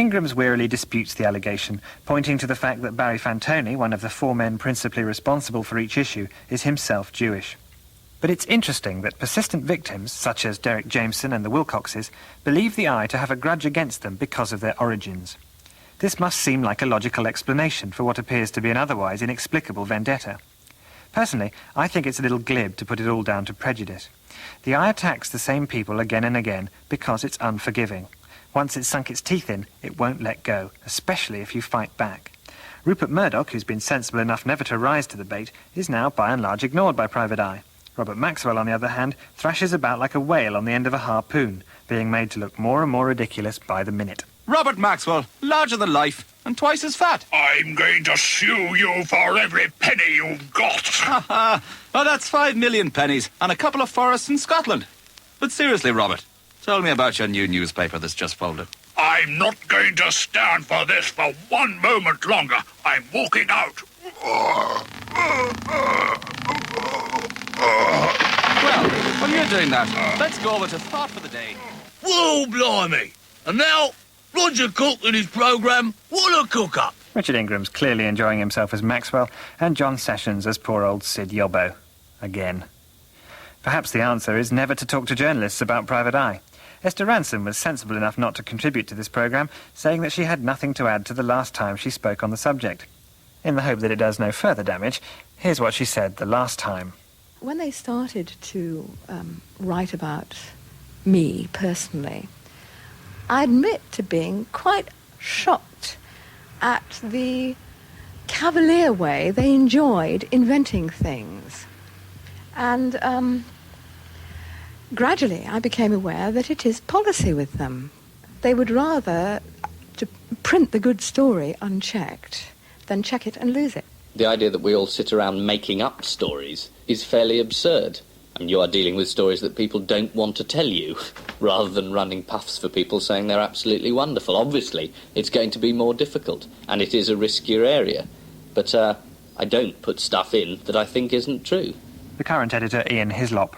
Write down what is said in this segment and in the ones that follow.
Ingrams wearily disputes the allegation, pointing to the fact that Barry Fantoni, one of the four men principally responsible for each issue, is himself Jewish. But it's interesting that persistent victims, such as Derek Jamieson and the Wilcoxes, believe the Eye to have a grudge against them because of their origins. This must seem like a logical explanation for what appears to be an otherwise inexplicable vendetta. Personally, I think it's a little glib to put it all down to prejudice. The Eye attacks the same people again and again because it's unforgiving. Once it's sunk its teeth in, it won't let go, especially if you fight back. Rupert Murdoch, who's been sensible enough never to rise to the bait, is now by and large ignored by Private Eye. Robert Maxwell, on the other hand, thrashes about like a whale on the end of a harpoon, being made to look more and more ridiculous by the minute. Robert Maxwell, larger than life, and twice as fat. I'm going to sue you for every penny you've got. Ha ha! Well, that's 5 million pennies and a couple of forests in Scotland. But seriously, Robert, tell me about your new newspaper that's just folded. I'm not going to stand for this for one moment longer. I'm walking out. Well, while you're doing that, let's go over to Thought for the Day. Whoa, blimey! And now, Roger Cook and his programme, What a Cook-Up! Richard Ingrams clearly enjoying himself as Maxwell, and John Sessions as poor old Sid Yobbo. Again. Perhaps the answer is never to talk to journalists about Private Eye. Esther Rantzen was sensible enough not to contribute to this programme, saying that she had nothing to add to the last time she spoke on the subject. In the hope that it does no further damage, here's what she said the last time. When they started to write about me personally, I admit to being quite shocked at the cavalier way they enjoyed inventing things. And gradually I became aware that it is policy with them. They would rather to print the good story unchecked than check it and lose it. The idea that we all sit around making up stories is fairly absurd. And you are dealing with stories that people don't want to tell you, rather than running puffs for people saying they're absolutely wonderful. Obviously, it's going to be more difficult, and it is a riskier area. But I don't put stuff in that I think isn't true. The current editor, Ian Hislop.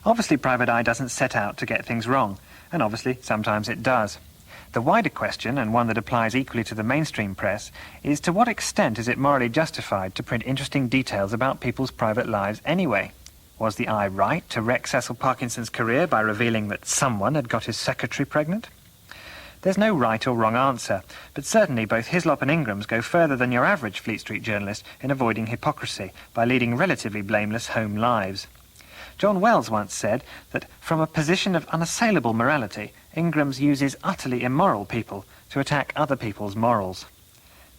Obviously, Private Eye doesn't set out to get things wrong, and obviously, sometimes it does. The wider question, and one that applies equally to the mainstream press, is to what extent is it morally justified to print interesting details about people's private lives anyway? Was the Eye right to wreck Cecil Parkinson's career by revealing that someone had got his secretary pregnant? There's no right or wrong answer, but certainly both Hislop and Ingrams go further than your average Fleet Street journalist in avoiding hypocrisy by leading relatively blameless home lives. John Wells once said that from a position of unassailable morality, Ingrams uses utterly immoral people to attack other people's morals.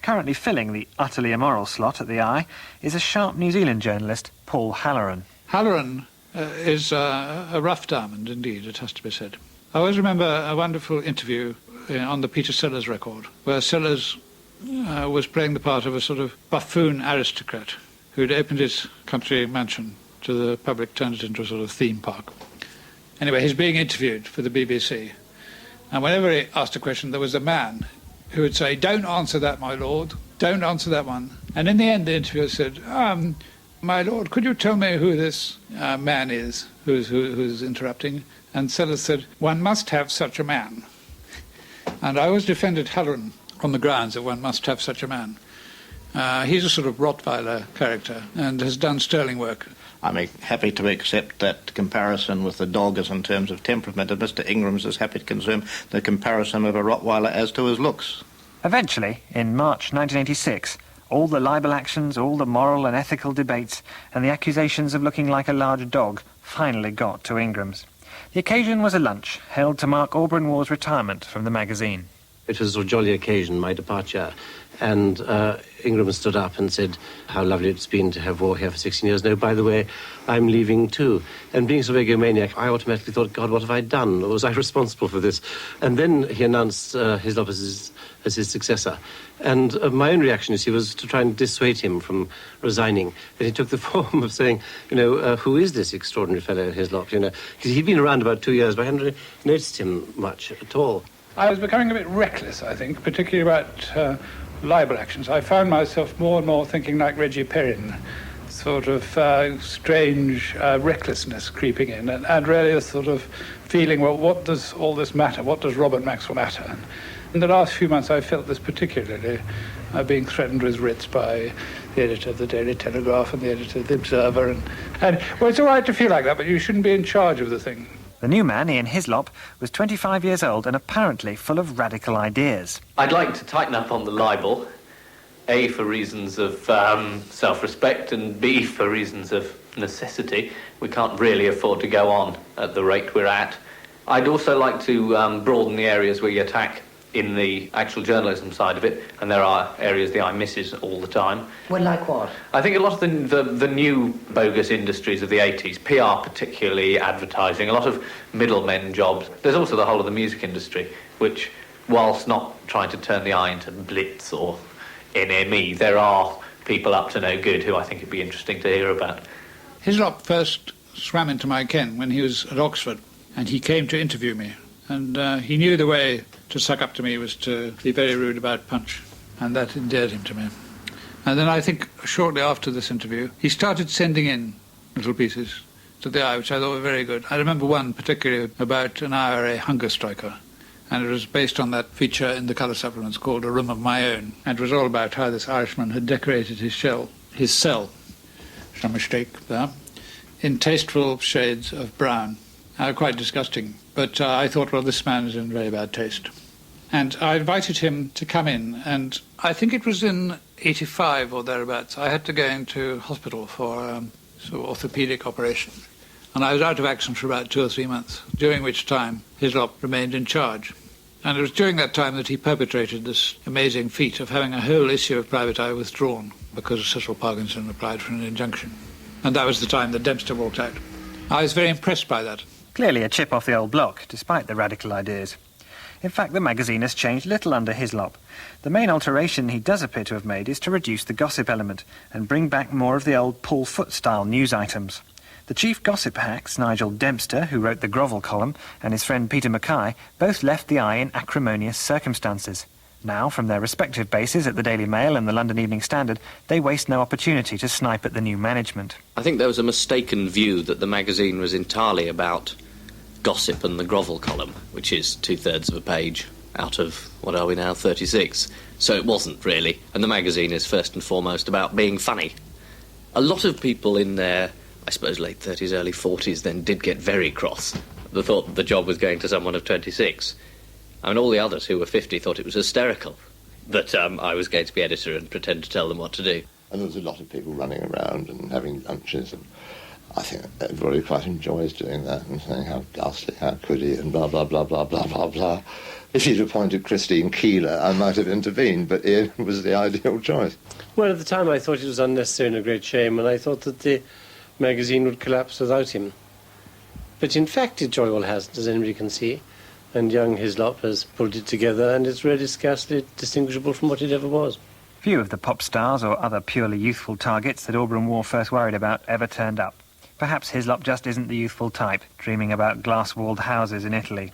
Currently filling the utterly immoral slot at the Eye is a sharp New Zealand journalist, Paul Halloran. Halloran is a rough diamond indeed, it has to be said. I always remember a wonderful interview on the Peter Sellers record, where Sellers was playing the part of a sort of buffoon aristocrat who'd opened his country mansion to the public, turned it into a sort of theme park. Anyway, he's being interviewed for the BBC, and whenever he asked a question, there was a man who would say, "Don't answer that, my lord, don't answer that one." And in the end, the interviewer said, "My lord, could you tell me who this man is who's interrupting?" And Sellers said, "One must have such a man." And I always defended Halloran on the grounds that one must have such a man. He's a sort of Rottweiler character and has done sterling work. I'm happy to accept that comparison with the dog as in terms of temperament, and Mr. Ingrams is happy to consume the comparison of a Rottweiler as to his looks. Eventually, in March 1986, all the libel actions, all the moral and ethical debates, and the accusations of looking like a large dog finally got to Ingrams. The occasion was a lunch held to mark Auberon Waugh's retirement from the magazine. It was a jolly occasion, my departure, and Ingram stood up and said how lovely it's been to have Waugh here for 16 years. No, by the way, I'm leaving too. And being sort of egomaniac, I automatically thought, God, what have I done? Or was I responsible for this? And then he announced Hislop as his successor. And my own reaction, you see, was to try and dissuade him from resigning. And he took the form of saying, who is this extraordinary fellow, Hislop? Because he'd been around about 2 years, but I hadn't really noticed him much at all. I was becoming a bit reckless, I think, particularly about libel actions. I found myself more and more thinking like Reggie Perrin, sort of strange recklessness creeping in, and really a sort of feeling, well, what does all this matter? What does Robert Maxwell matter? In the last few months, I felt this particularly, being threatened with writs by the editor of the Daily Telegraph and the editor of the Observer. And well, it's all right to feel like that, but you shouldn't be in charge of the thing. The new man, Ian Hislop, was 25 years old and apparently full of radical ideas. I'd like to tighten up on the libel, A, for reasons of self-respect, and B, for reasons of necessity. We can't really afford to go on at the rate we're at. I'd also like to broaden the areas where you attack in the actual journalism side of it, and there are areas the eye misses all the time. Well, like what? I think a lot of the new bogus industries of the 80s, PR particularly, advertising, a lot of middlemen jobs. There's also the whole of the music industry, which, whilst not trying to turn the eye into Blitz or NME, there are people up to no good who I think it'd be interesting to hear about. Hislop first swam into my ken when he was at Oxford, and he came to interview me. And he knew the way to suck up to me was to be very rude about Punch, and that endeared him to me. And then I think shortly after this interview, he started sending in little pieces to the Eye, which I thought were very good. I remember one particularly about an IRA hunger striker, and it was based on that feature in the colour supplements called A Room of My Own, and it was all about how this Irishman had decorated his cell, some mistake there, in tasteful shades of brown. Quite disgusting. But I thought, well, this man is in very bad taste. And I invited him to come in, and I think it was in 85 or thereabouts. I had to go into hospital for sort of orthopaedic operation. And I was out of action for about 2 or 3 months, during which time Hislop remained in charge. And it was during that time that he perpetrated this amazing feat of having a whole issue of Private Eye withdrawn because Cecil Parkinson applied for an injunction. And that was the time that Dempster walked out. I was very impressed by that. Clearly a chip off the old block, despite the radical ideas. In fact, the magazine has changed little under Hislop. The main alteration he does appear to have made is to reduce the gossip element and bring back more of the old Paul Foot-style news items. The chief gossip hacks, Nigel Dempster, who wrote the Grovel column, and his friend Peter Mackay, both left the Eye in acrimonious circumstances. Now, from their respective bases at the Daily Mail and the London Evening Standard, they waste no opportunity to snipe at the new management. I think there was a mistaken view that the magazine was entirely about gossip and the Grovel column, which is 2/3 of a page out of, what are we now, 36. So it wasn't really, and the magazine is first and foremost about being funny. A lot of people in their, I suppose, late 30s, early 40s then did get very cross. They thought that the job was going to someone of 26. I mean, all the others who were 50 thought it was hysterical that I was going to be editor and pretend to tell them what to do. And there was a lot of people running around and having lunches, and I think everybody quite enjoys doing that and saying how ghastly, how could he, and blah, blah, blah, blah, blah, blah, blah. If he'd appointed Christine Keeler, I might have intervened, but Ian was the ideal choice. Well, at the time I thought it was unnecessary and a great shame, and I thought that the magazine would collapse without him. But in fact it joy all hasn't, as anybody can see, and young Hislop has pulled it together, and it's really scarcely distinguishable from what it ever was. Few of the pop stars or other purely youthful targets that Auberon Waugh first worried about ever turned up. Perhaps Hislop just isn't the youthful type, dreaming about glass-walled houses in Italy.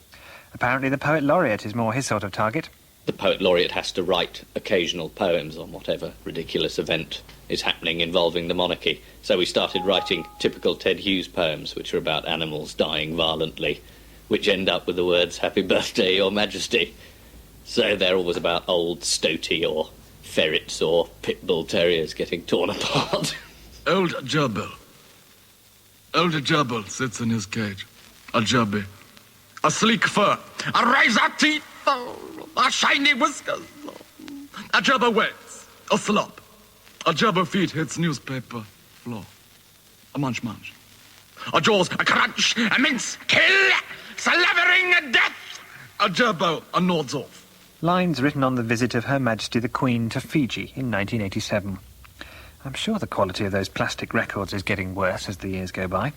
Apparently the Poet Laureate is more his sort of target. The Poet Laureate has to write occasional poems on whatever ridiculous event is happening involving the monarchy. So we started writing typical Ted Hughes poems, which are about animals dying violently, which end up with the words, "Happy Birthday, Your Majesty." So they're always about old stoaty or ferrets or pit bull terriers getting torn apart. Old Jubble. Old Jubble sits in his cage. A jubby. A sleek fur. A razor teeth. A shiny whiskers. A jubber waits. A slop. A jubber feet hits newspaper floor. A munch munch. A jaws, a crunch, a mince, kill, slavering a death. A jubbo, a nods off. Lines written on the visit of Her Majesty the Queen to Fiji in 1987. I'm sure the quality of those plastic records is getting worse as the years go by.